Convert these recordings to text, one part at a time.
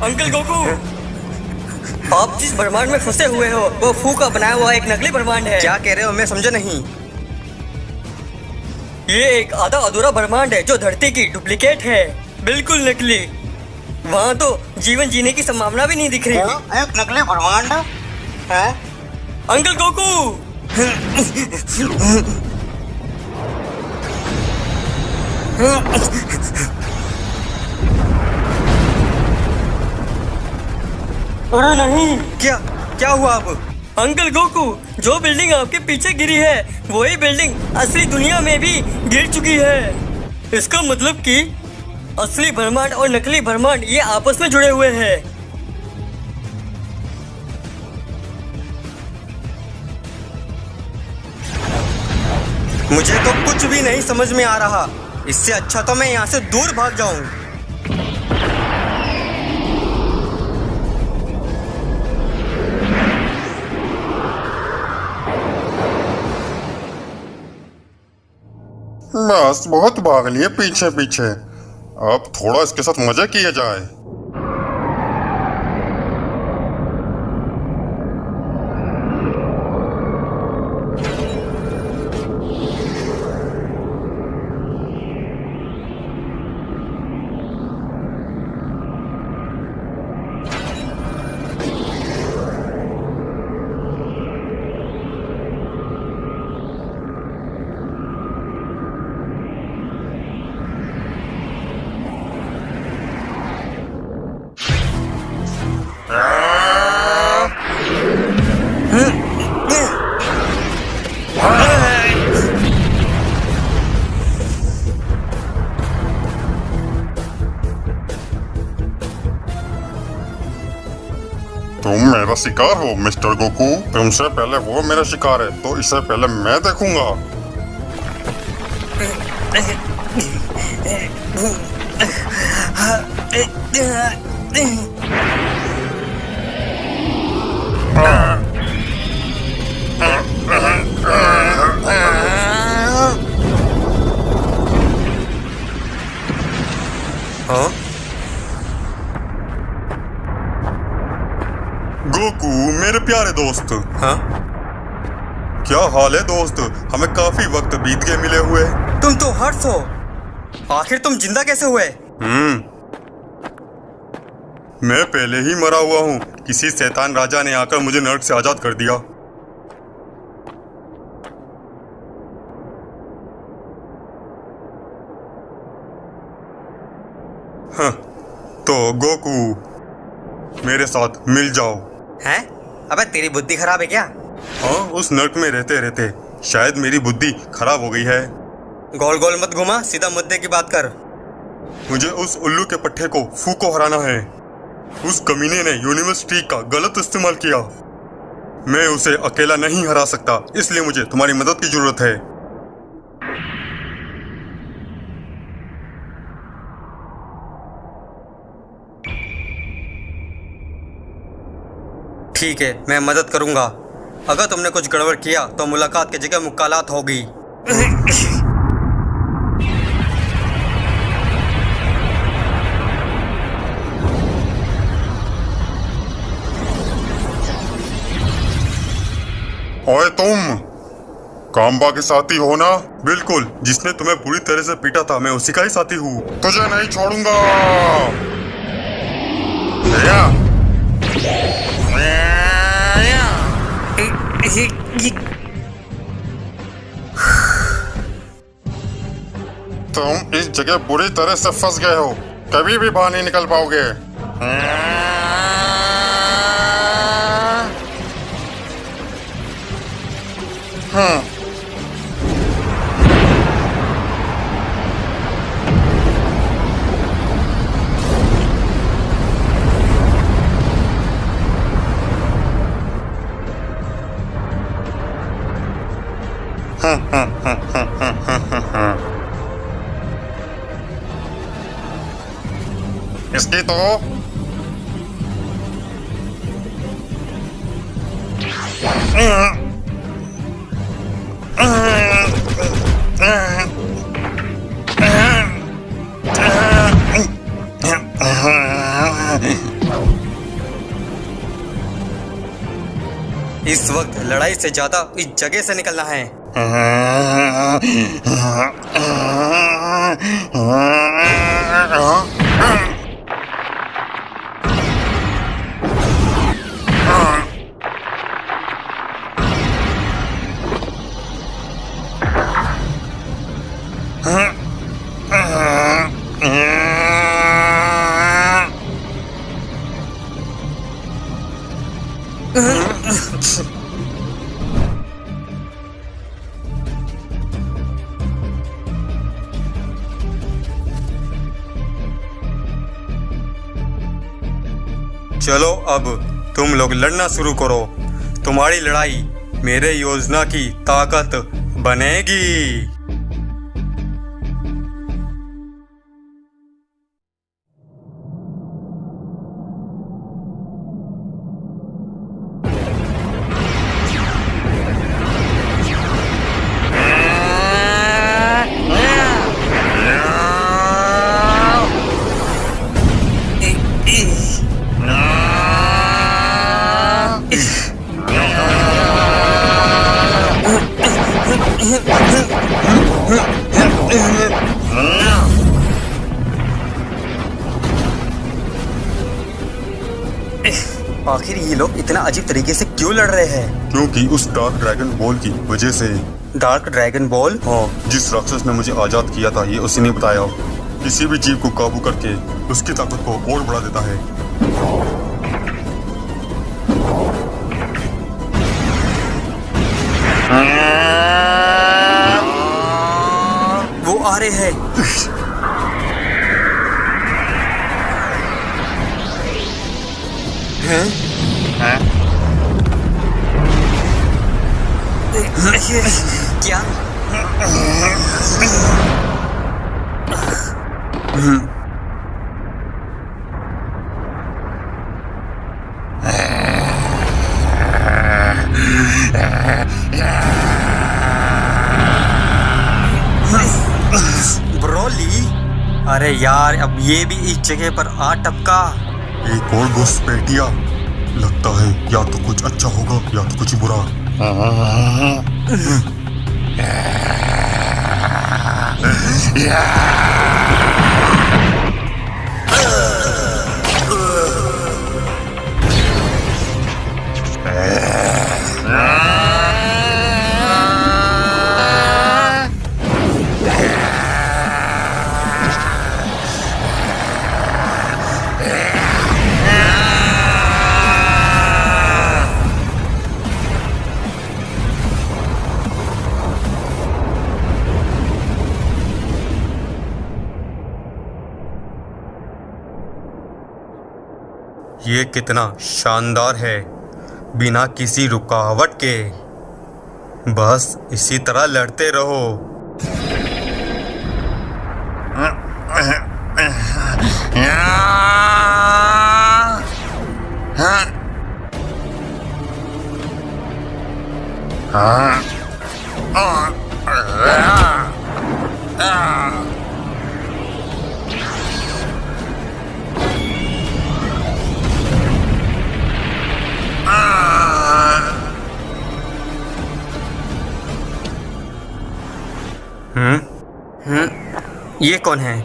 Uncle Goku, आप जिस ब्रह्मांड में फंसे हुए हो वो फू का बनाया हुआ एक नकली ब्रह्मांड है। क्या कह रहे हो? मैं समझा नहीं। ये एक आधा अधूरा ब्रह्मांड है जो धरती की डुप्लीकेट है, बिल्कुल नकली। वहाँ तो जीवन जीने की संभावना भी नहीं दिख रही। एक नकली ब्रह्मांड है? अंकल गोकू, अरे नहीं, क्या क्या हुआ अब? अंकल गोकू, जो बिल्डिंग आपके पीछे गिरी है वही बिल्डिंग असली दुनिया में भी गिर चुकी है। इसका मतलब कि असली ब्रह्मांड और नकली ब्रह्मांड ये आपस में जुड़े हुए हैं। मुझे तो कुछ भी नहीं समझ में आ रहा। इससे अच्छा तो मैं यहाँ से दूर भाग जाऊं। बस बहुत भाग लिए पीछे पीछे, अब थोड़ा इसके साथ मजा किया जाए। तुम मेरा शिकार हो मिस्टर गोकू। तुमसे पहले वो मेरा शिकार है, तो इसे पहले मैं देखूंगा। हाँ? गोकू मेरे प्यारे दोस्त। हाँ? क्या हाल है दोस्त? हमें काफी वक्त बीत गए मिले हुए। तुम तो हर्ष हो। आखिर तुम जिंदा कैसे हुए? मैं पहले ही मरा हुआ हूँ। किसी शैतान राजा ने आकर मुझे नर्क से आजाद कर दिया। हाँ, तो गोकू मेरे साथ मिल जाओ। हैं? अबे तेरी बुद्धि खराब है क्या? हाँ, उस नर्क में रहते रहते शायद मेरी बुद्धि खराब हो गई है। गोल गोल मत घुमा, सीधा मुद्दे की बात कर। मुझे उस उल्लू के पट्टे को फू को हराना है। उस कमीने ने यूनिवर्सिटी का गलत इस्तेमाल किया। मैं उसे अकेला नहीं हरा सकता, इसलिए मुझे तुम्हारी मदद की जरूरत है। ठीक है, मैं मदद करूंगा। अगर तुमने कुछ गड़बड़ किया तो मुलाकात की जगह मुकालात होगी। ओए तुम काम्बा के साथी हो ना? बिल्कुल, जिसने तुम्हें बुरी तरह से पीटा था मैं उसी का ही साथी हूँ। तुझे नहीं छोड़ूंगा। या। तुम इस जगह बुरी तरह से फंस गए हो, कभी भी बाहर नहीं निकल पाओगे। इसकी तो इस वक्त लड़ाई से ज्यादा इस जगह से निकलना है। चलो अब तुम लोग लड़ना शुरू करो। तुम्हारी लड़ाई मेरे योजना की ताकत बनेगी। आखिर ये लोग इतना अजीब तरीके से क्यों लड़ रहे हैं? क्योंकि उस डार्क ड्रैगन बॉल की वजह से। Dark dragon ball? हाँ, जिस राक्षस ने मुझे आजाद किया था ये उसी ने बताया। किसी भी जीव को काबू करके उसकी ताकत को और बढ़ा देता है। वो आ रहे हैं। क्या? ब्रोली, अरे यार अब ये भी इस जगह पर आ टपका। एक और घुसपैठिया। लगता है या तो कुछ अच्छा होगा या तो कुछ बुरा। ये कितना शानदार है, बिना किसी रुकावट के। बस इसी तरह लड़ते रहो। ये कौन है?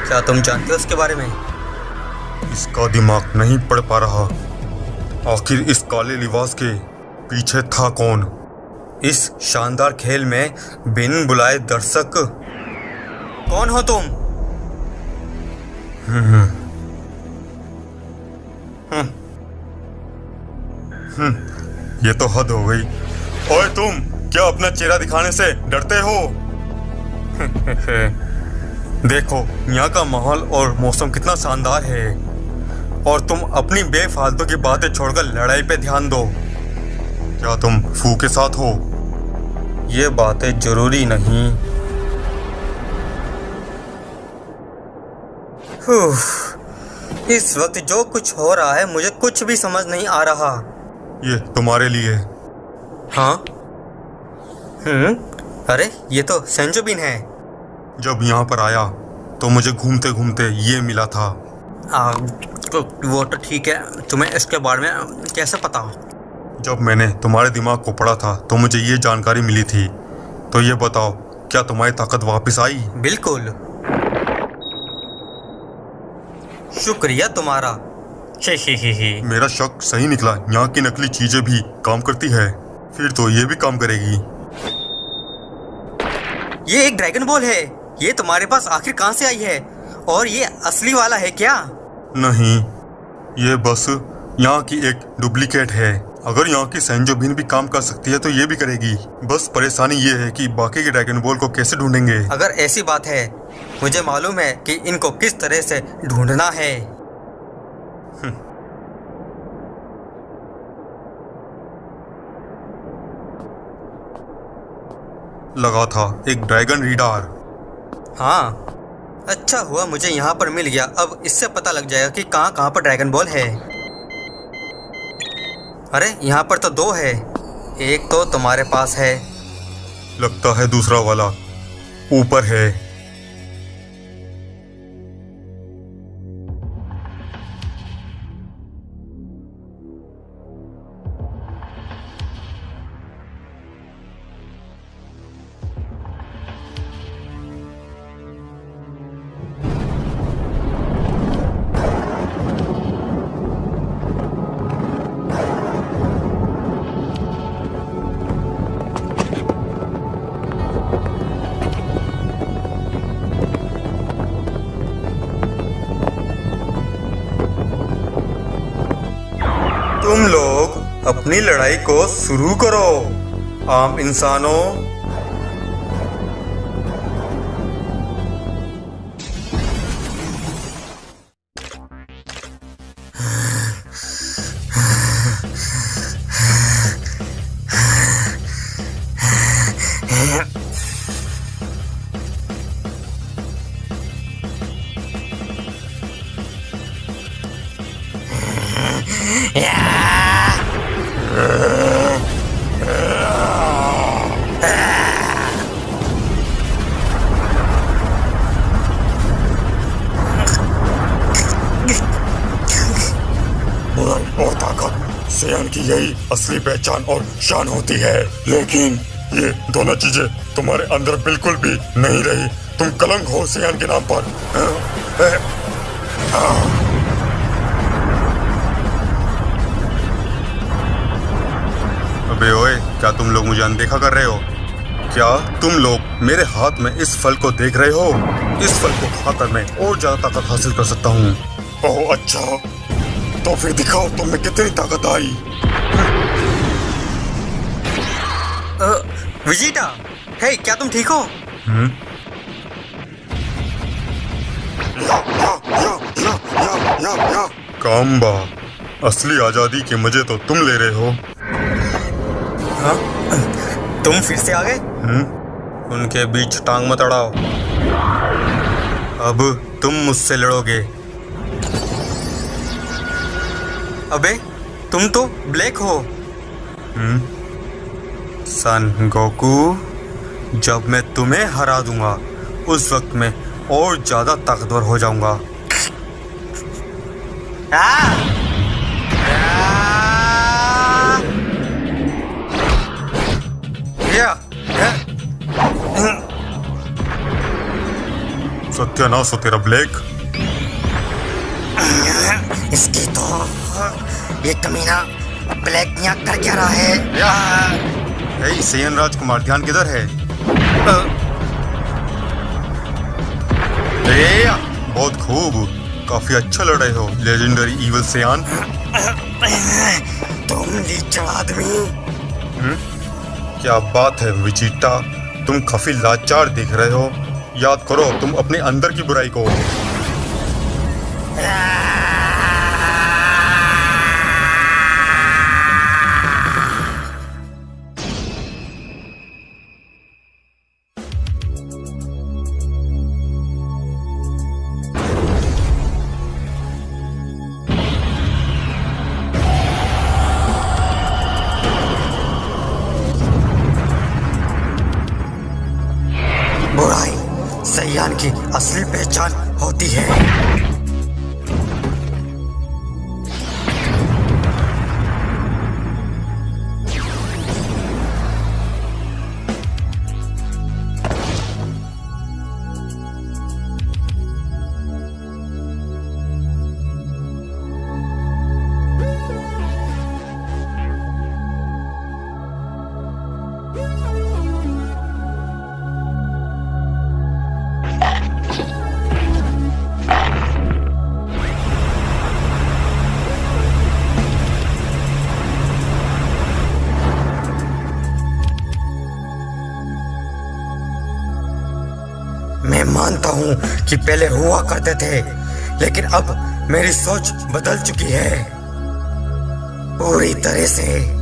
क्या तुम जानते हो इसके बारे में? इसका दिमाग नहीं पढ़ पा रहा। आखिर इस काले लिबास के पीछे था कौन? इस शानदार खेल में बिन बुलाए दर्शक कौन हो तुम? ये तो हद हो गई। ओए तुम, क्या अपना चेहरा दिखाने से डरते हो? देखो यहाँ का माहौल और मौसम कितना शानदार है, और तुम अपनी बेफालतू की बातें छोड़कर लड़ाई पे ध्यान दो। क्या तुम फू के साथ हो? ये बातें जरूरी नहीं। इस वक्त जो कुछ हो रहा है मुझे कुछ भी समझ नहीं आ रहा। ये तुम्हारे लिए। हाँ? अरे ये तो सेंजोबिन है। जब यहाँ पर आया तो मुझे घूमते घूमते ये मिला था। वो तो ठीक है, तुम्हें इसके बारे में कैसे पता? जब मैंने तुम्हारे दिमाग को पढ़ा था तो मुझे ये जानकारी मिली थी। तो ये बताओ, क्या तुम्हारी ताकत वापस आई? बिल्कुल, शुक्रिया तुम्हारा। मेरा शक सही निकला। यहाँ की नकली चीजें भी काम करती है, फिर तो ये भी काम करेगी। ये एक ड्रैगन बॉल है। ये तुम्हारे पास आखिर कहाँ से आई है? और ये असली वाला है क्या? नहीं, ये बस यहाँ की एक डुप्लीकेट है। अगर यहाँ की सेंजोबिन भी काम कर सकती है तो ये भी करेगी। बस परेशानी ये है कि बाकी के ड्रैगन बॉल को कैसे ढूंढेंगे। अगर ऐसी बात है, मुझे मालूम है कि इनको किस तरह से ढूंढना है। लगा था एक ड्रैगन रीडर। हाँ, अच्छा हुआ मुझे यहाँ पर मिल गया। अब इससे पता लग जाएगा कि कहाँ कहाँ पर ड्रैगन बॉल है। अरे यहाँ पर तो दो है, एक तो तुम्हारे पास है। लगता है दूसरा वाला ऊपर है। तुम लोग अपनी लड़ाई को शुरू करो, आम इंसानों। और ताकत सियान की यही असली पहचान और शान होती है। लेकिन ये दोनों चीजें तुम्हारे अंदर बिल्कुल भी नहीं रही। तुम कलंक हो सियान के नाम पर। अबे ओए, क्या तुम लोग मुझे अनदेखा कर रहे हो? क्या तुम लोग मेरे हाथ में इस फल को देख रहे हो? इस फल को खाकर मैं और ज्यादा ताकत हासिल कर सकता हूँ। ओह अच्छा, तो फिर दिखाओ तुम में कितनी ताकत आई। विजिटा, हे क्या तुम ठीक हो? काम्बा, असली आजादी के मजे तो तुम ले रहे हो। तुम फिर से आ गए? उनके बीच टांग मत अड़ाओ। अब तुम मुझसे लड़ोगे। अबे तुम तो ब्लैक हो। सन गोकू, जब मैं तुम्हें हरा दूंगा उस वक्त मैं और ज्यादा ताकतवर हो जाऊंगा। सत्यानाश हो तेरा ब्लैक। इसकी तो ये कमीना ब्लैक यहाँ कर क्या रहा है? हे सेयन राजकुमार, ध्यान किधर है? बहुत खूब, काफी अच्छा लड़ रहे हो लेजेंडरी ईवल सेयान। तुम लीचड़ आदमी। क्या बात है विजिटा, तुम काफी लाचार दिख रहे हो। याद करो तुम अपने अंदर की बुराई को। बुराई सैयान की असली पहचान होती है। मैं मानता हूं कि पहले हुआ करते थे, लेकिन अब मेरी सोच बदल चुकी है पूरी तरह से।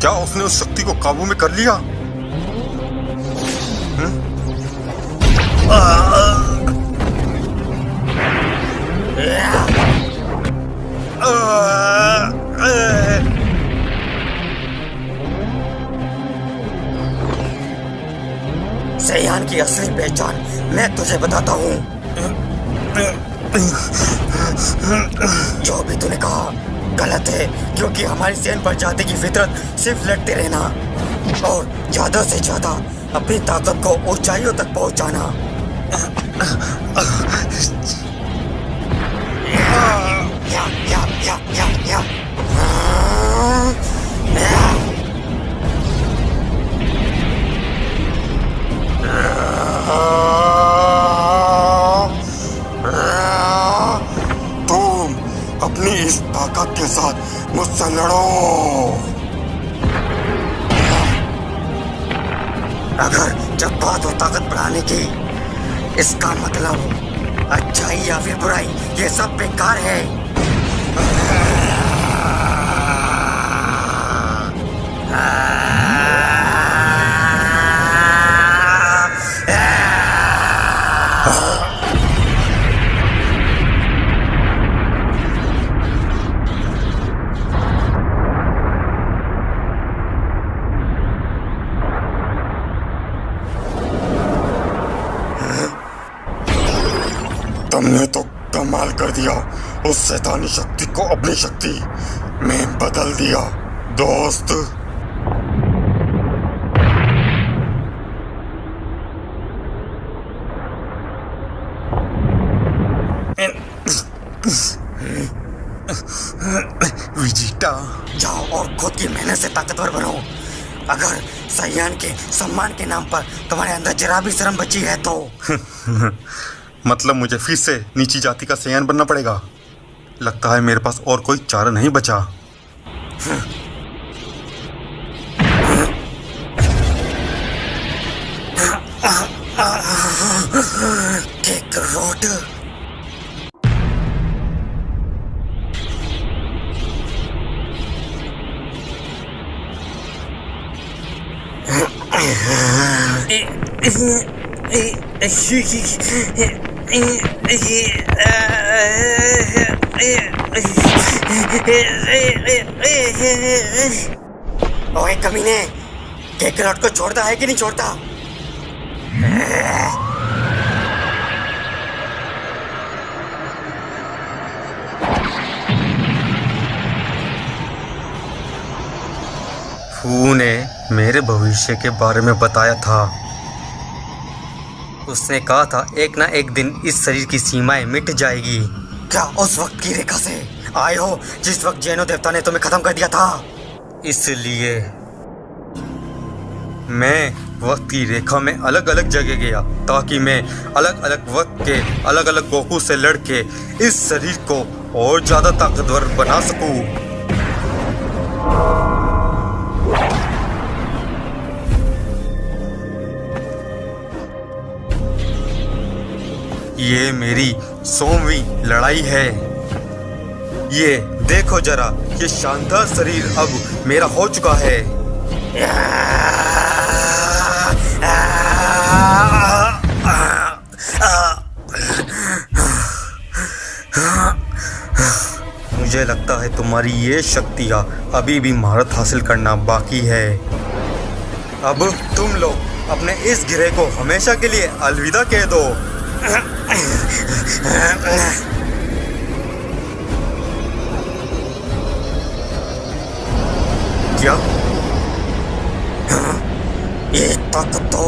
क्या उसने उस शक्ति को काबू में कर लिया? सैयान की असली पहचान मैं तुझे बताता हूँ। जो भी तूने कहा गलत है, क्योंकि हमारी सैन प्रजाति की फितरत सिर्फ लड़ते रहना और ज्यादा से ज्यादा अपनी ताकत को ऊंचाइयों तक पहुंचाना। तुम अपनी इस ताकत के साथ मुझसे लड़ो। अगर जब बात हो ताकत बढ़ाने की, इसका मतलब अच्छाई या फिर बुराई ये सब बेकार है। तुमने तो कमाल कर दिया, उस शैतानी शक्ति को अपनी शक्ति में बदल दिया दोस्त। खुद की मेहनत से ताकतवर बनो। अगर सयान के सम्मान के नाम पर तुम्हारे अंदर जरा भी शर्म बची है तो मतलब मुझे फिर से नीची जाति का सयान बनना पड़ेगा। लगता है मेरे पास और कोई चारा नहीं बचा। केकरोट। ओए कमीने, केकरोट को छोड़ता है कि नहीं छोड़ता? फू ने मेरे भविष्य के बारे में बताया था। उसने कहा था एक ना एक दिन इस शरीर की सीमाएं मिट जाएगी। क्या उस वक्त की रेखा से आए हो जिस वक्त जैनो देवता ने तुम्हें खत्म कर दिया था? इसलिए मैं वक्त की रेखा में अलग अलग जगह गया ताकि मैं अलग अलग वक्त के अलग अलग गोकू से लड़के इस शरीर को और ज्यादा ताकतवर बना सकूं। ये मेरी 100वीं लड़ाई है। ये देखो जरा, ये शानदार शरीर अब मेरा हो चुका है। मुझे लगता है तुम्हारी ये शक्तियाँ अभी भी महारत हासिल करना बाकी है। अब तुम लोग अपने इस गिरे को हमेशा के लिए अलविदा कह दो। क्या? ये ताकत तो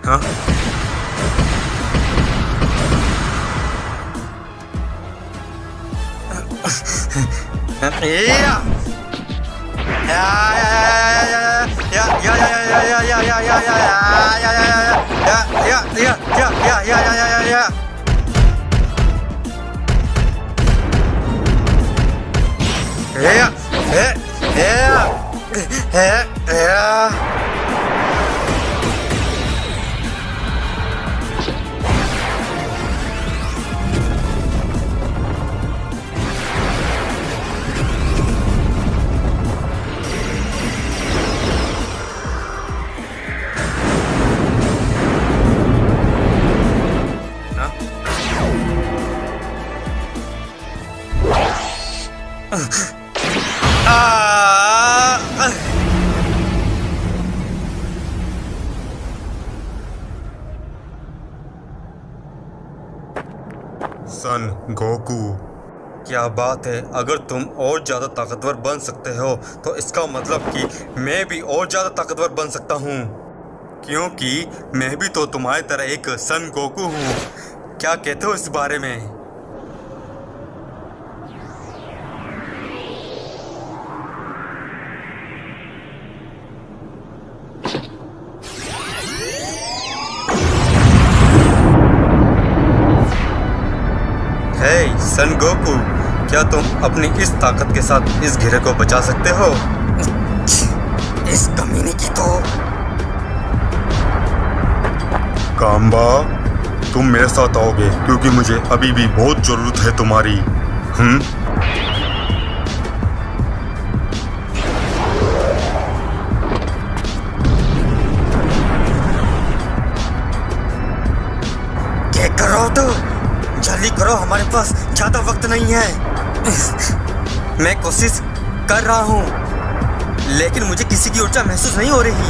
हाँ? सन गोकू, क्या बात है। अगर तुम और ज़्यादा ताकतवर बन सकते हो तो इसका मतलब कि मैं भी और ज़्यादा ताकतवर बन सकता हूँ, क्योंकि मैं भी तो तुम्हारी तरह एक सन गोकू हूँ। क्या कहते हो इस बारे में? सन गोकू, क्या तुम अपनी इस ताकत के साथ इस घेरे को बचा सकते हो? इस कमीने की तो काम्बा, तुम मेरे साथ आओगे क्योंकि मुझे अभी भी बहुत जरूरत है तुम्हारी। क्या करो तो जल्दी करो, हमारे पास ज्यादा वक्त नहीं है। मैं कोशिश कर रहा हूँ लेकिन मुझे किसी की ऊर्जा महसूस नहीं हो रही।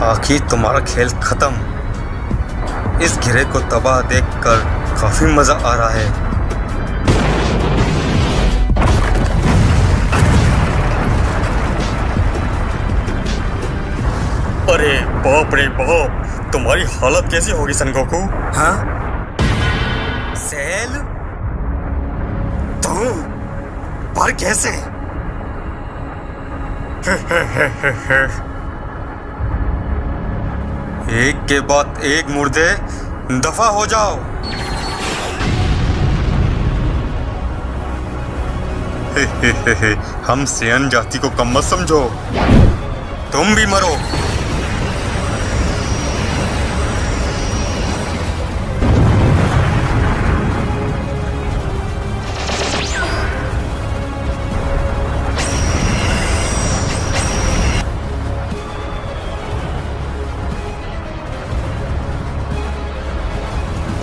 आखिर तुम्हारा खेल खत्म। इस घेरे को तबाह देखकर काफी मजा आ रहा है। अरे बाप रे बाप, तुम्हारी हालत कैसी होगी सन गोकू? हाँ सेल, तुम पर कैसे? एक के बाद एक मुर्दे, दफा हो जाओ। हम सेन जाति को कम मत समझो, तुम भी मरो।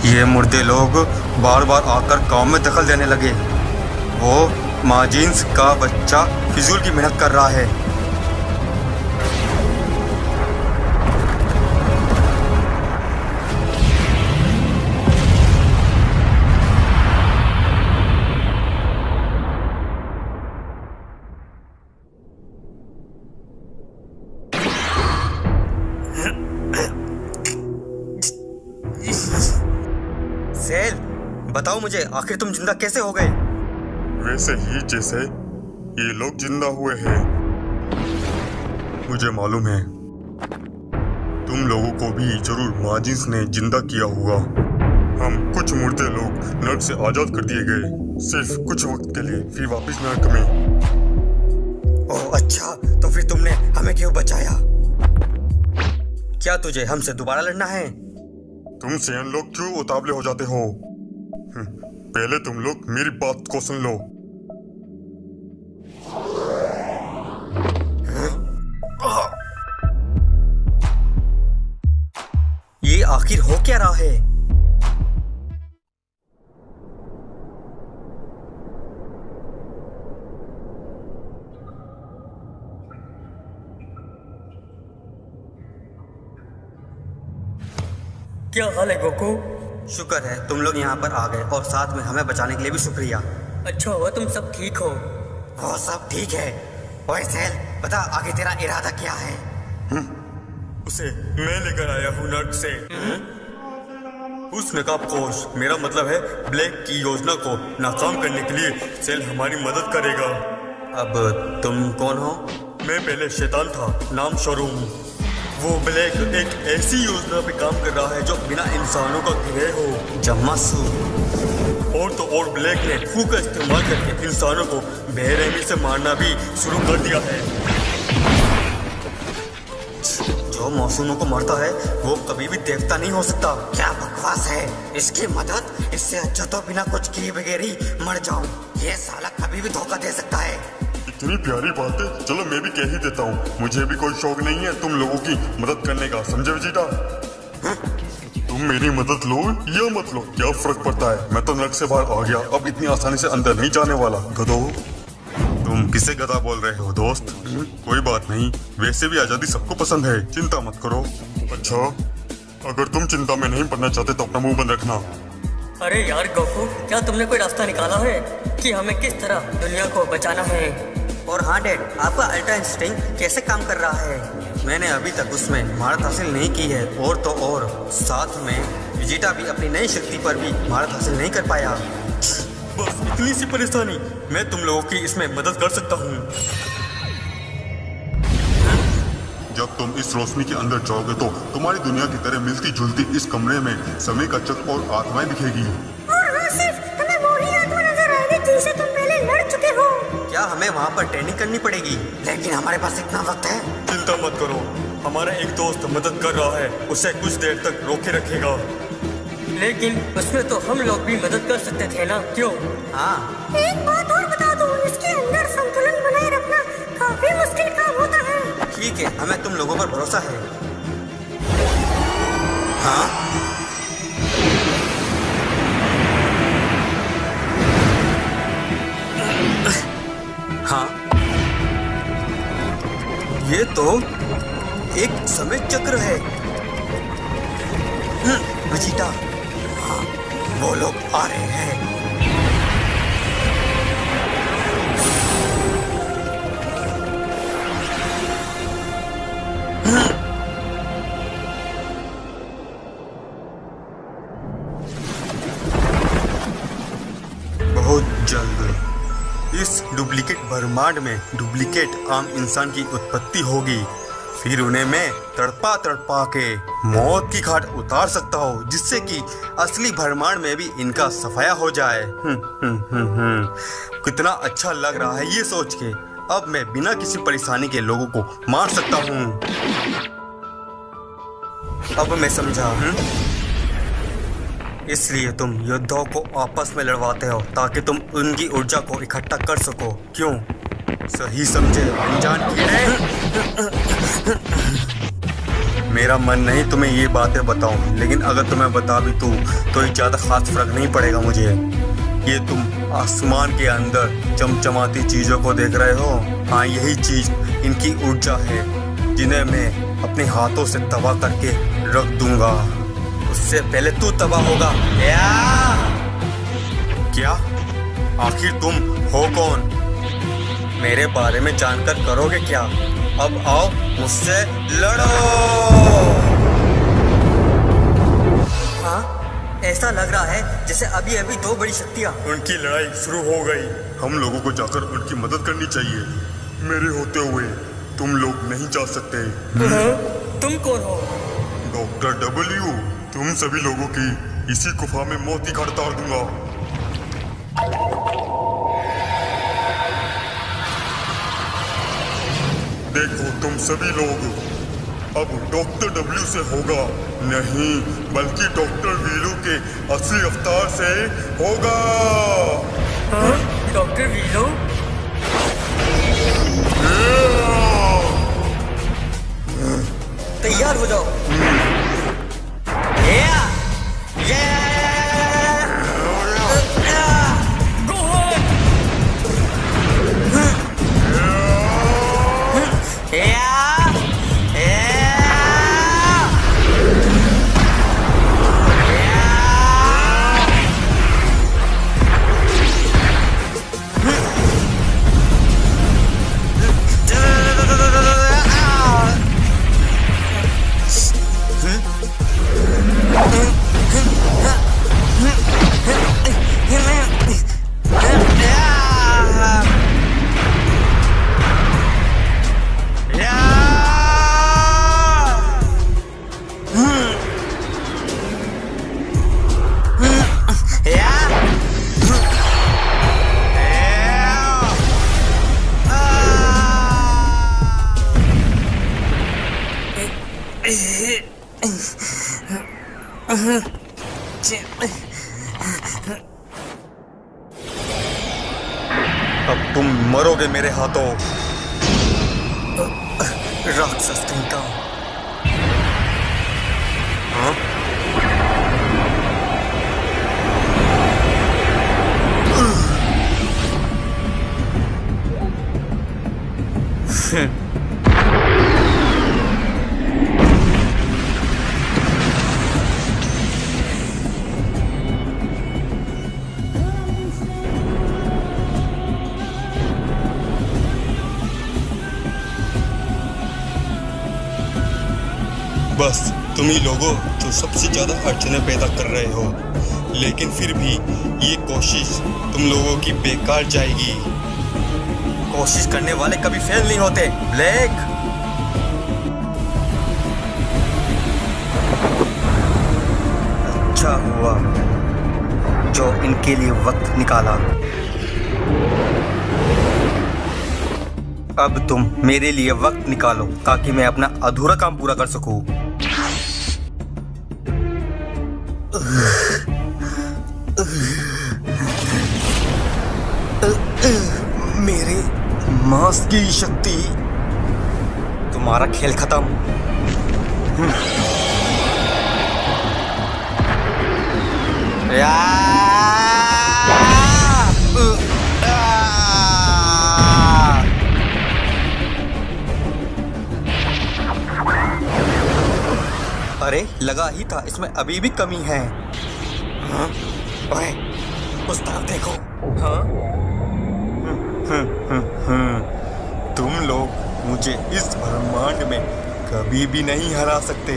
ये मुर्दे लोग बार बार आकर काम में दखल देने लगे। वो माजिन्स का बच्चा फिजूल की मेहनत कर रहा है। सेल, बताओ मुझे, आखिर तुम जिंदा कैसे हो गए? वैसे ही जैसे ये लोग जिंदा हुए हैं। मुझे मालूम है तुम लोगों को भी जरूर माजिन्स ने जिंदा किया होगा। हम कुछ मुर्दे लोग नर्क से आजाद कर दिए गए, सिर्फ कुछ वक्त के लिए, फिर वापस नर्क में। ओह अच्छा, तो फिर तुमने हमें क्यों बचाया? क्या तुझे हमसे दोबारा लड़ना है? तुम सेन लोग क्यों उतावले हो जाते हो? पहले तुम लोग मेरी बात को सुन लो। ये आखिर हो क्या रहा है? क्या हाल है गोकू? शुक्र है तुम लोग यहाँ पर आ गए, और साथ में हमें बचाने के लिए भी शुक्रिया। अच्छा हुआ तुम सब ठीक हो। वो सब ठीक है। ओए सेल, बता आगे तेरा इरादा क्या है? उसे मैं लेकर आया हूँ नर्क से। उस नकाबपोश, मेरा मतलब है ब्लैक की योजना को नाकाम करने के लिए सेल हमारी मदद करेगा। अब तुम कौन हो? मैं पहले शैतान था, नाम शोरूम। वो ब्लैक एक ऐसी योजना पे काम कर रहा है जो बिना इंसानों का घिरे हो। जम्मासू। और तो और ब्लैक ने फू का इस्तेमाल करके इंसानों को बेरहमी से मारना भी शुरू कर दिया है। जो मासूमों को मारता है वो कभी भी देवता नहीं हो सकता। क्या बकवास है? इसकी मदद, इससे अच्छा तो बिना कुछ किए बगैर ही मर जाऊं। ये साला कभी भी धोखा दे सकता है। इतनी प्यारी बात है, चलो मैं भी कह ही देता हूँ। मुझे भी कोई शौक नहीं है तुम लोगों की मदद करने का, समझे विजिटा? तुम मेरी मदद लो या मत लो, क्या फर्क पड़ता है? मैं तो नर्क से बाहर आ गया, अब इतनी आसानी से अंदर नहीं जाने वाला। गधो। तुम किसे गधा बोल रहे हो दोस्त? कोई बात नहीं, वैसे भी आजादी सबको पसंद है, चिंता मत करो। अच्छा, अगर तुम चिंता में नहीं पड़ना चाहते तो अपना मुंह बंद रखना। अरे यार गोकू, क्या तुमने कोई रास्ता निकाला है कि हमें किस तरह दुनिया को बचाना है? और हाँ डैड, आपका अल्ट्रा इंस्टिंक्ट कैसे काम कर रहा है? मैंने अभी तक उसमें महारत हासिल नहीं की है, और तो और साथ में विजिटा भी अपनी नई शक्ति पर भी महारत हासिल नहीं कर पाया। बस इतनी सी परेशानी, मैं तुम लोगों की इसमें मदद कर सकता हूँ। जब तुम इस रोशनी के अंदर जाओगे तो तुम्हारी दुनिया की तरह मिलती जुलती इस कमरे में समय का चक्र और आत्माएं दिखेगी। और हाँ, सिर्फ हमें वो ही आत्मा नजर आएगी जिनसे तुम पहले लड़ चुके हो। क्या हमें वहाँ पर ट्रेनिंग करनी पड़ेगी? लेकिन हमारे पास इतना वक्त है। चिंता मत करो, हमारा एक दोस्त मदद कर रहा है, उसे कुछ देर तक रोके रखेगा। लेकिन उसमें तो हम लोग भी मदद कर सकते थे ना, क्यों? हाँ, एक बात और बता दूं, इसके अंदर संतुलन बनाए रखना काफी मुश्किल काम होता है। ठीक है, हमें तुम लोगों पर भरोसा है। हाँ, हाँ, ये तो एक समय चक्र है। विजिटा, हाँ, वो लोग आ रहे हैं। बहुत जल्द इस डुप्लीकेट ब्रह्मांड में डुप्लीकेट आम इंसान की उत्पत्ति होगी। फिर उन्हें मैं तड़पा तड़पा के मौत की घाट उतार सकता हूँ, जिससे कि असली ब्रह्मांड में भी इनका सफाया हो जाए। कितना अच्छा लग रहा है ये सोच के। अब मैं बिना किसी परेशानी के लोगों को मार सकता हूँ। अब मैं समझा। इसलिए तुम योद्धाओं को आपस में लड़वाते हो ताकि तुम उनकी ऊर्जा को इकट्ठा कर सको, क्यों? सही समझे अनजान कीड़े। मेरा मन नहीं तुम्हें ये बातें बताऊं, लेकिन अगर तुम्हें बता भी दूं तो ये ज़्यादा खास फर्क नहीं पड़ेगा मुझे। ये तुम आसमान के अंदर चमचमाती चीज़ों को देख रहे हो। हाँ, यही चीज़ इनकी ऊर्जा है, जिन्हें मैं अपने हाथों से तबाह करके रख दूंगा। उससे पहले तू तबाह होगा। क्या? आखिर तुम हो कौन? मेरे बारे में जानकर करोगे क्या? अब आओ मुझसे लड़ो। हाँ, ऐसा लग रहा है जैसे अभी अभी दो बड़ी शक्तियाँ। उनकी लड़ाई शुरू हो गई। हम लोगों को जाकर उनकी मदद करनी चाहिए। मेरे होते हुए तुम लोग नहीं जा सकते। तुम कौन हो? डॉक्टर डब्ल्यू, तुम सभी लोगों की इसी गुफा में मौत की घाट उतार दूंगा। देखो तुम सभी लोग, अब डॉक्टर डब्ल्यू से होगा नहीं, बल्कि डॉक्टर वीलू के असली अवतार से होगा। Doctor willow? तैयार हो जाओ। अब तुम मरोगे मेरे हाथों, राक्षस कहीं का। हाँ? बस तुम ही लोगों तो सबसे ज्यादा अड़चनें पैदा कर रहे हो, लेकिन फिर भी ये कोशिश तुम लोगों की बेकार जाएगी। कोशिश करने वाले कभी फेल नहीं होते, ब्लैक। अच्छा हुआ जो इनके लिए वक्त निकाला। अब तुम मेरे लिए वक्त निकालो ताकि मैं अपना अधूरा काम पूरा कर सकूं। मेरे मांस की शक्ति। तुम्हारा खेल खत्म। अरे लगा ही था इसमें अभी भी कमी है। हाँ? ओए, उस तरफ देखो। हाँ? तुम लोग मुझे इस ब्रह्मांड में कभी भी नहीं हरा सकते,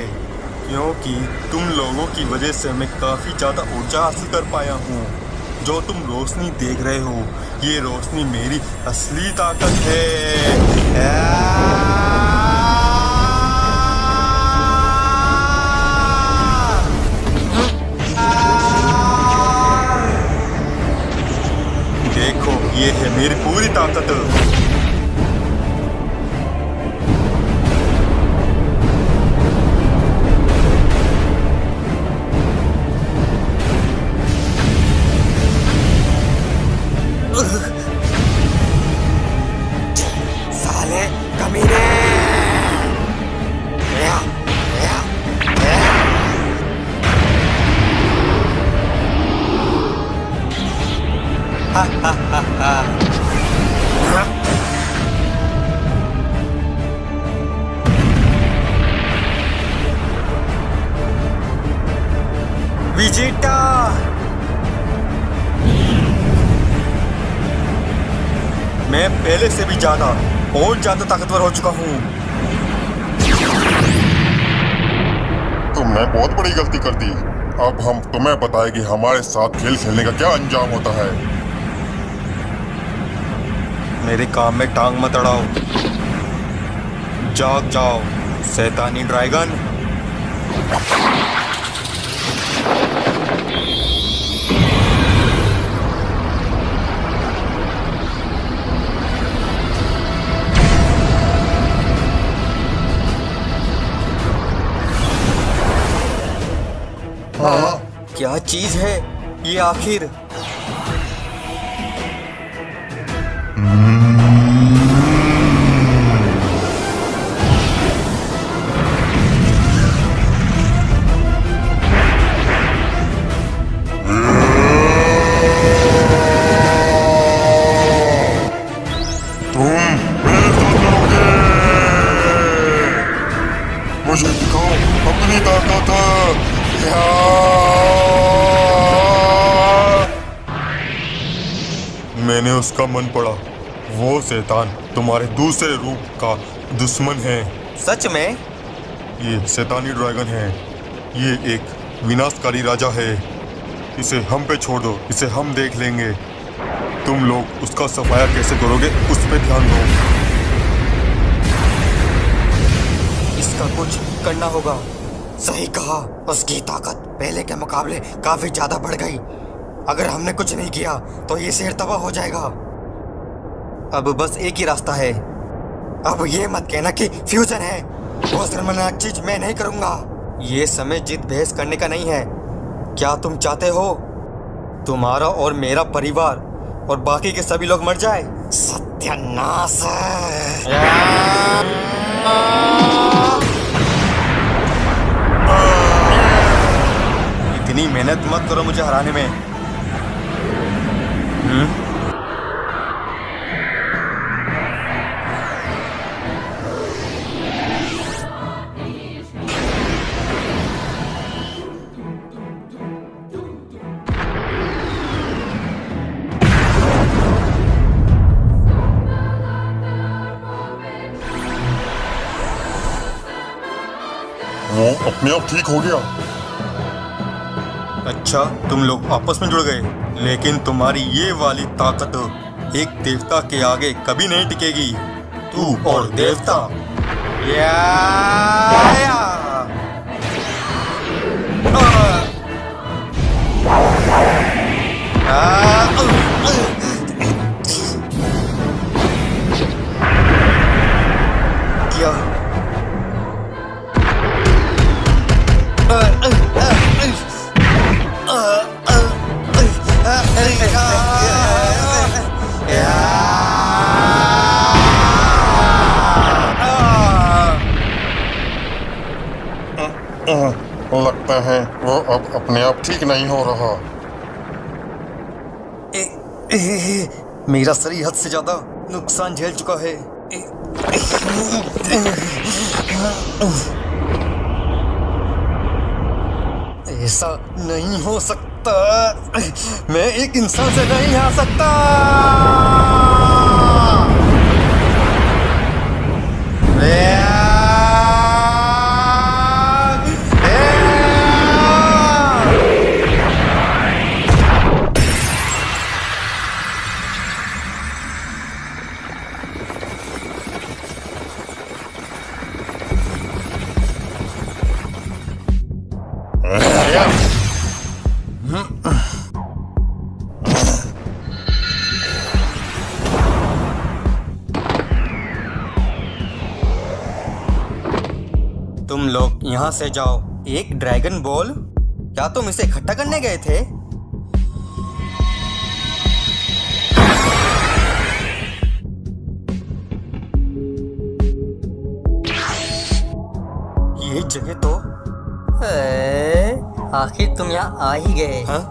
क्योंकि तुम लोगों की वजह से मैं काफ़ी ज़्यादा ऊर्जा हासिल कर पाया हूँ। जो तुम रोशनी देख रहे हो, ये रोशनी मेरी असली ताकत है। देखो, ये है मेरी पूरी ताकत। साले कमीने! या, या, या। विजेता! मैं पहले से भी ज्यादा और ज्यादा ताकतवर हो चुका हूँ। तुमने बहुत बड़ी गलती कर दी। अब हम तुम्हें बताएंगे हमारे साथ खेल खेलने का क्या अंजाम होता है। मेरे काम में टांग मत अड़ाओ। जाग जाओ शैतानी ड्रैगन। हाँ? क्या चीज है ये आखिर? मुझे दिखाओ अपनी ताकत। या! मैंने उसका मन पढ़ा। वो शैतान तुम्हारे दूसरे रूप का दुश्मन है। सच में? ये शैतानी ड्रैगन है। ये एक विनाशकारी राजा है। इसे हम पे छोड़ दो, इसे हम देख लेंगे। तुम लोग उसका सफाया कैसे करोगे उस पे ध्यान दो। इसका कुछ करना होगा। सही कहा, उसकी ताकत पहले के मुकाबले काफी ज्यादा बढ़ गई। अगर हमने कुछ नहीं किया तो ये शेर तबाह हो जाएगा। अब बस एक ही रास्ता है। अब ये मत कहना कि फ्यूजन है। वो शर्मनाक चीज मैं नहीं करूंगा। ये समय जिद बहस करने का नहीं है। क्या तुम चाहते हो तुम्हारा और मेरा परिवार और बाकी के सभी लोग मर जाए? सत्यानाश! इतनी मेहनत मत करो मुझे हराने में। वो अपने आप ठीक हो गया। अच्छा, तुम लोग आपस में जुड़ गए, लेकिन तुम्हारी ये वाली ताकत एक देवता के आगे कभी नहीं टिकेगी। तू और देवता। या! क्या? लगता है वो अब अपने आप ठीक नहीं हो रहा। मेरा शरीर हद से ज्यादा नुकसान झेल चुका है। ऐसा नहीं हो सकता। मैं एक इंसान से नहीं आ सकता। तुम लोग यहाँ से जाओ। एक ड्रैगन बॉल? क्या तुम इसे इकट्ठा करने गए थे? ये जगह तो आखिर तुम यहाँ आ ही गए। हाँ?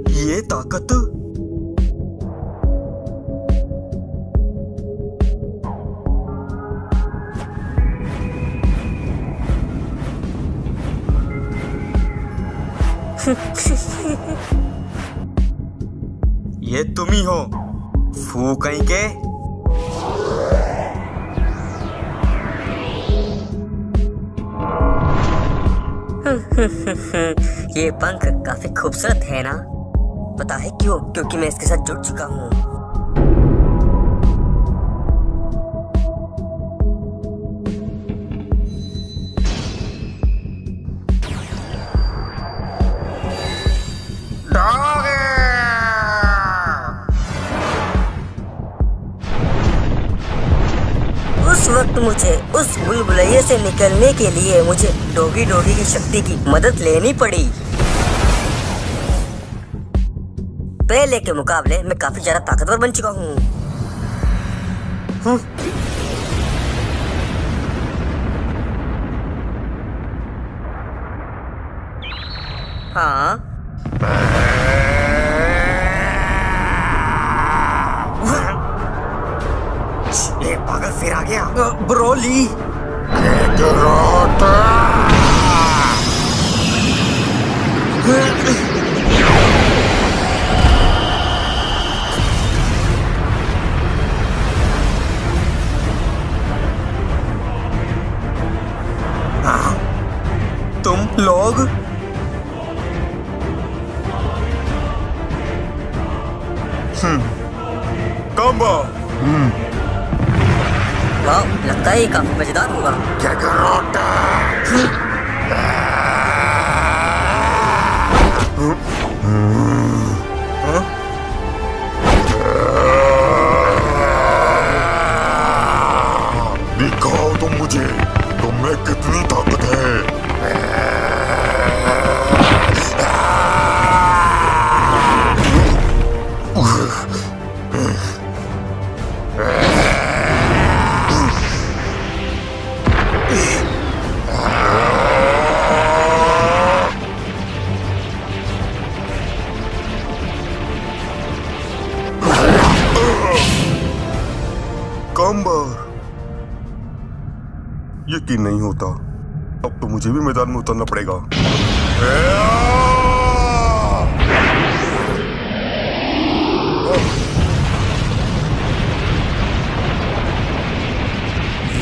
ये ताकत ये तुम ही हो फू कहीं के। ये पंख काफी खूबसूरत है ना? पता है क्यों? क्योंकि मैं इसके साथ जुड़ चुका हूँ। उस वक्त मुझे उस बुलबुलैये से निकलने के लिए मुझे डोगी डोगी की शक्ति की मदद लेनी पड़ी। पहले के मुकाबले मैं काफी ज्यादा ताकतवर बन चुका हूँ। हाँ, ये पागल फिर आ गया। ब्रोली। तुम लोग काम्बा, वाह, लगता है ये काफी मजेदार होगा। दिखाओ तुम मुझे, तुम में कितनी ताकत है। काम्बर, यकीन नहीं होता। अब तो मुझे भी मैदान में उतरना पड़ेगा।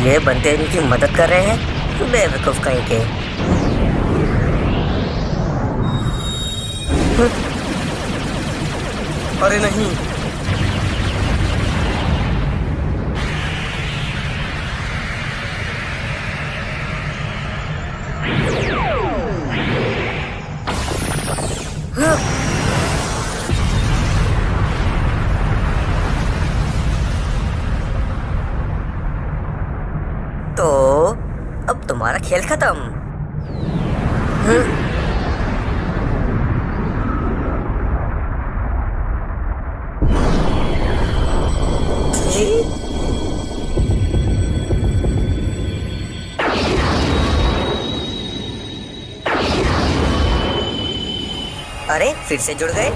ये बंदे इनकी मदद कर रहे हैं, बेवकूफ कहीं के। अरे नहीं। तो अब तुम्हारा खेल खत्म। अरे फिर से जुड़ गए।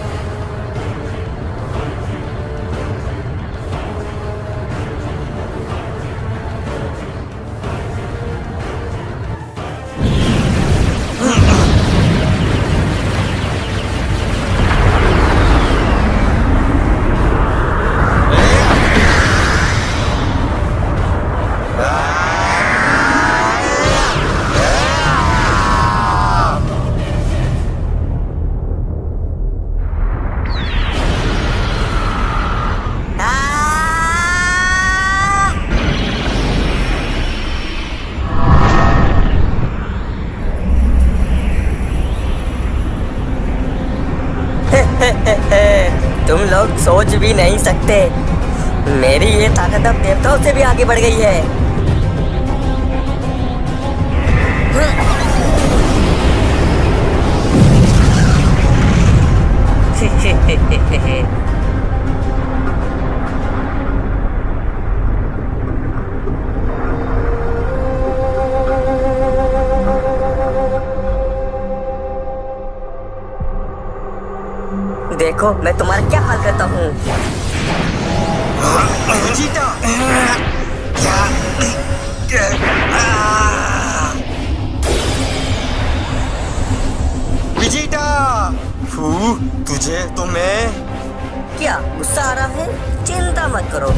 तुम लोग सोच भी नहीं सकते, मेरी ये ताकत अब देवताओं से भी आगे बढ़ गई है। देखो मैं तुम्हारा क्या हाल करता हूँ। जीता विजेता। तुझे तो मैं क्या गुस्सा आ रहा है? चिंता मत करो,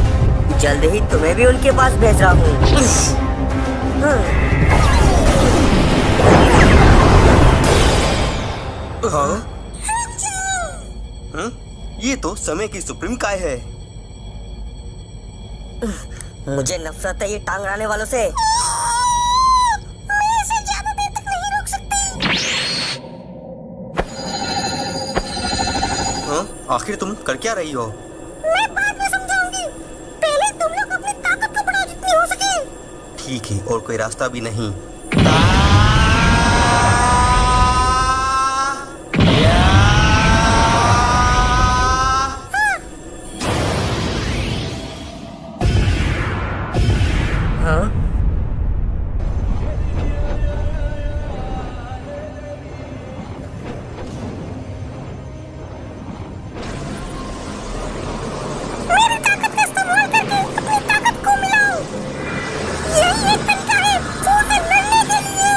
जल्द ही तुम्हें भी उनके पास भेज रहा हूँ। ये तो समय की सुप्रीम काय है। मुझे नफरत है ये टांग अड़ाने वालों से। मैं इसे ज्यादा देर तक नहीं रोक सकती। आखिर तुम कर क्या रही हो? मैं बाद में समझाऊंगी, पहले तुम लोग अपनी ताकत को बढ़ाओ जितनी हो सके। ठीक है, और कोई रास्ता भी नहीं। हाँ? मेरी ताकत का इस्तेमाल करके अपनी ताकत को मिलाओ। यही एक तरीका है फूल से लड़ने के लिए।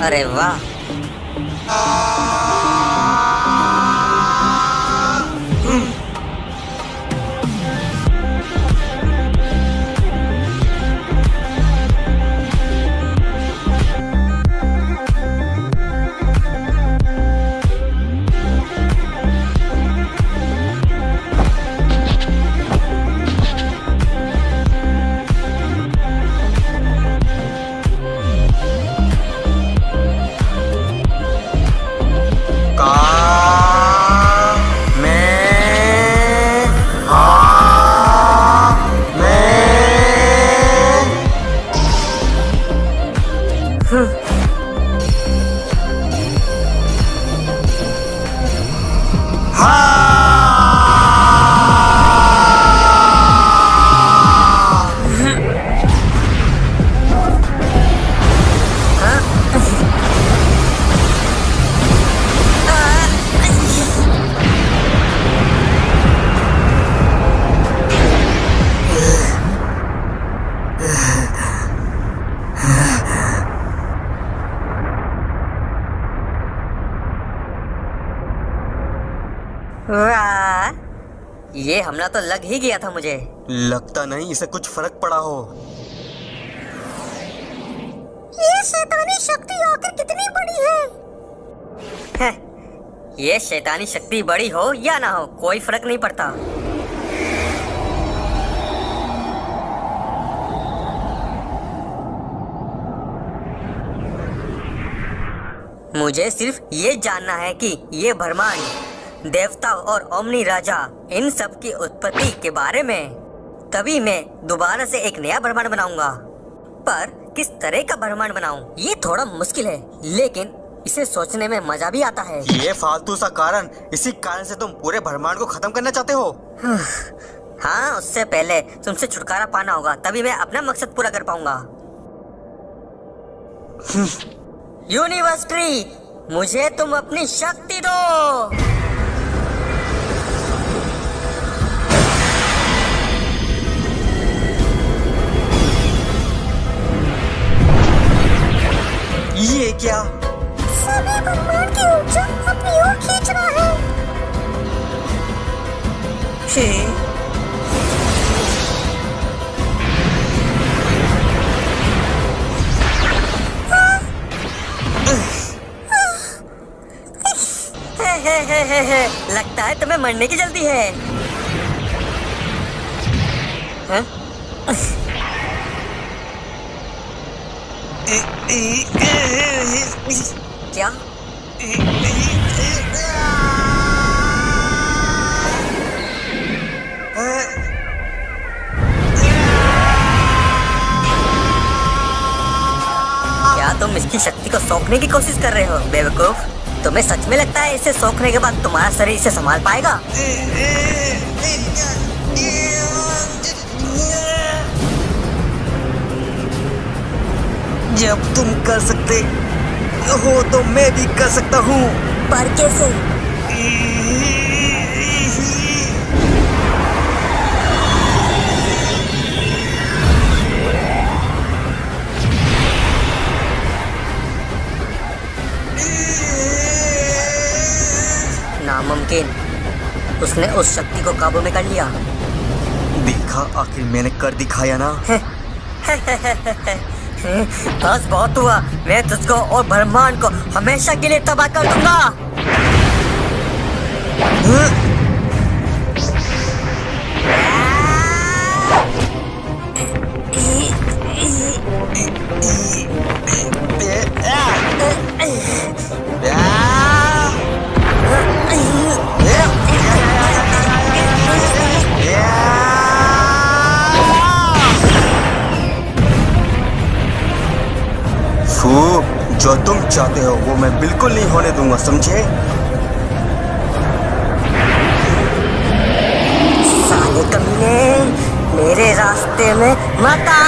अरे वाह, वाह, ये हमला तो लग ही गया था मुझे। लगता नहीं इसे कुछ फर्क पड़ा हो। ये शैतानी शक्ति आखिर कितनी बड़ी है? हैं, ये शैतानी शक्ति बड़ी हो या ना हो कोई फर्क नहीं पड़ता। मुझे सिर्फ ये जानना है कि ये ब्रह्मांड, देवता और ओमनी राजा, इन सब की उत्पत्ति के बारे में। तभी मैं दोबारा से एक नया ब्रह्मांड बनाऊंगा। पर किस तरह का ब्रह्मांड बनाऊं, ये थोड़ा मुश्किल है, लेकिन इसे सोचने में मजा भी आता है। ये फालतू सा कारण, इसी कारण से तुम पूरे ब्रह्मांड को खत्म करना चाहते हो? हाँ, उससे पहले तुमसे छुटकारा पाना होगा, तभी मैं अपना मकसद पूरा कर पाऊंगा। यूनिवर्स ट्री, मुझे तुम अपनी शक्ति दो। ये क्या? सभी ब्रह्मांड की ऊर्जा अपनी ओर खींच रहा है। है। लगता है तुम्हें मरने की जल्दी है। हाँ? क्या? क्या तुम इसकी शक्ति को सोखने की कोशिश कर रहे हो बेवकूफ? तुम्हें सच में लगता है इसे सोखने के बाद तुम्हारा शरीर इसे संभाल पाएगा? जब तुम कर सकते हो तो मैं भी कर सकता हूँ। पर कैसे? नामुमकिन। उसने उस शक्ति को काबू में कर लिया। देखा, आखिर मैंने कर दिखाया ना। बस बहुत हुआ। मैं तुझको और ब्रह्मांड को हमेशा के लिए तबाह कर दूंगा। जो तुम चाहते हो वो मैं बिल्कुल नहीं होने दूंगा, समझे? साले कमीने, मेरे रास्ते में मत आ।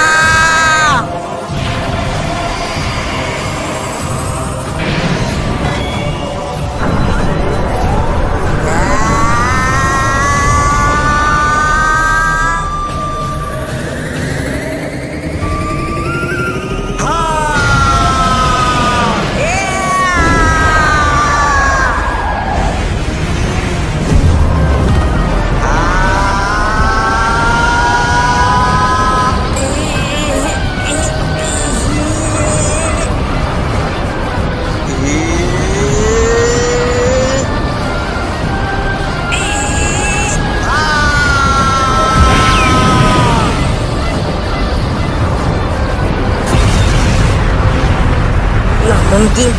नामुमकिन,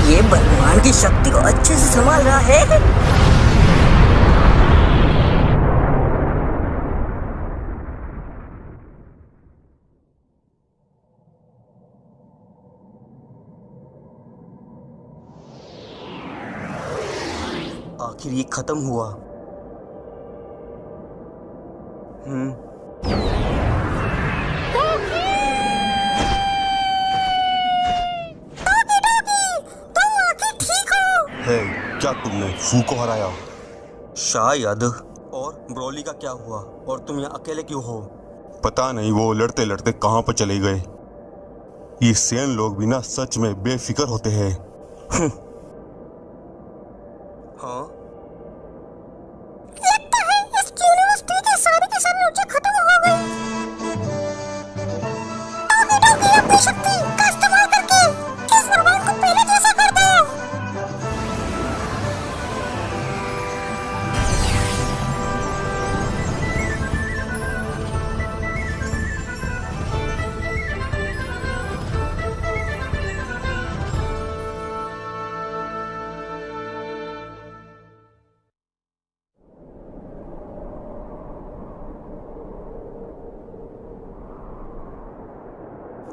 ये ब्रह्मांड की शक्ति को अच्छे से संभाल रहा है। आखिर ये खत्म हुआ। है, क्या तुमने फू को हराया? शायद। और ब्रोली का क्या हुआ? और तुम यहाँ अकेले क्यों हो? पता नहीं, वो लड़ते लड़ते कहाँ पर चले गए। ये सेन लोग भी ना सच में बेफिक्र होते हैं। हाँ, लगता है इस यूनिवर्सिटी के सारे ऊर्जा खत्म हो गई। टोकी अपनी शक्ति का इस्तेमाल करके इस ब्रह्मांड को पहले जैसा कर दो।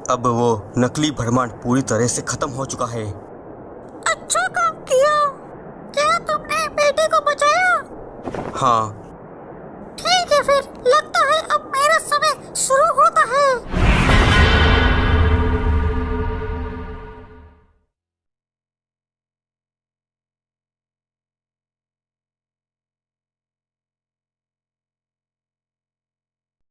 अब वो नकली ब्रह्मांड पूरी तरह से खत्म हो चुका है। अच्छा काम किया। क्या तुमने बेटे को बचाया? हाँ,